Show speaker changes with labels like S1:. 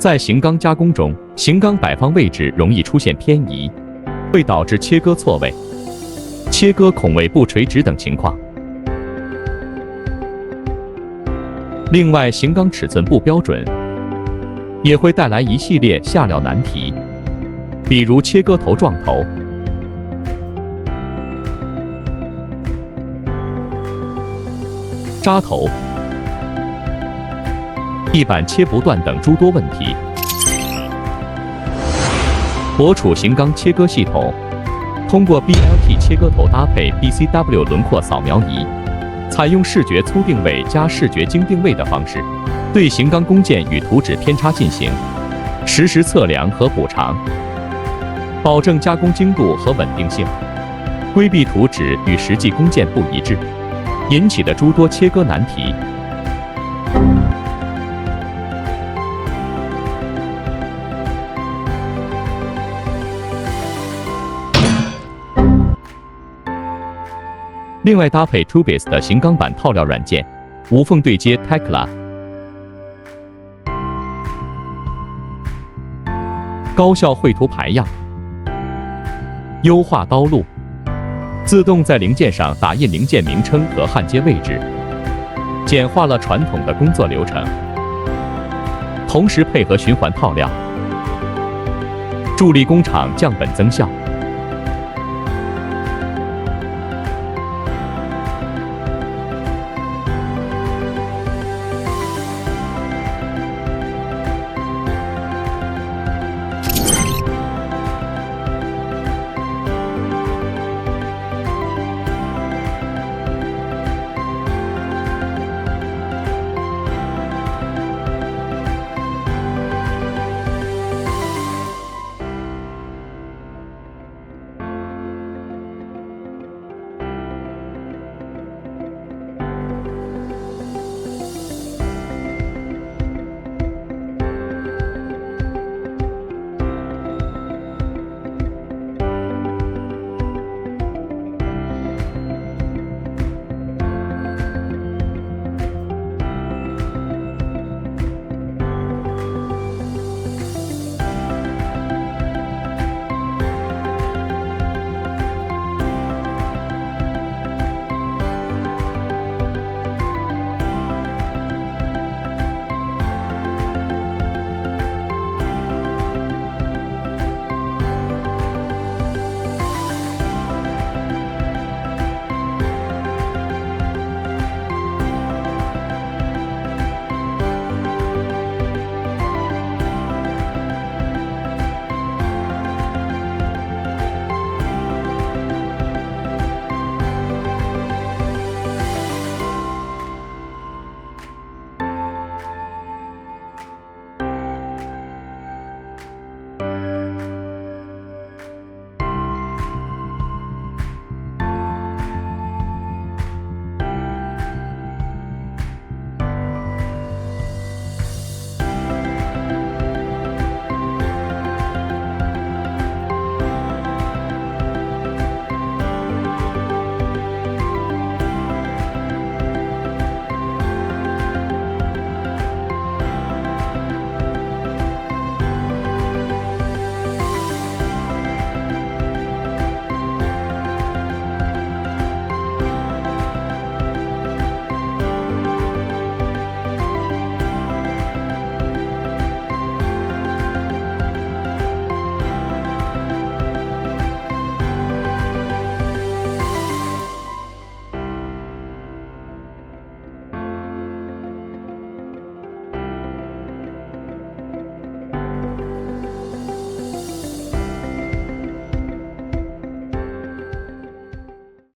S1: 在型钢加工中，型钢摆放位置容易出现偏移，会导致切割错位、切割孔位不垂直等情况。另外，型钢尺寸不标准，也会带来一系列下料难题，比如切割头撞头、扎头、地板切不断等诸多问题。BOCHU型钢切割系统通过 BLT 切割头搭配 BCW 轮廓扫描仪，采用视觉粗定位加视觉精定位的方式，对型钢工件与图纸偏差进行实时测量和补偿，保证加工精度和稳定性，规避图纸与实际工件不一致引起的诸多切割难题。另外，搭配 Tubis 的型钢板套料软件，无缝对接 Tekla， 高效绘图排样，优化刀路，自动在零件上打印零件名称和焊接位置，简化了传统的工作流程。同时配合循环套料，助力工厂降本增效。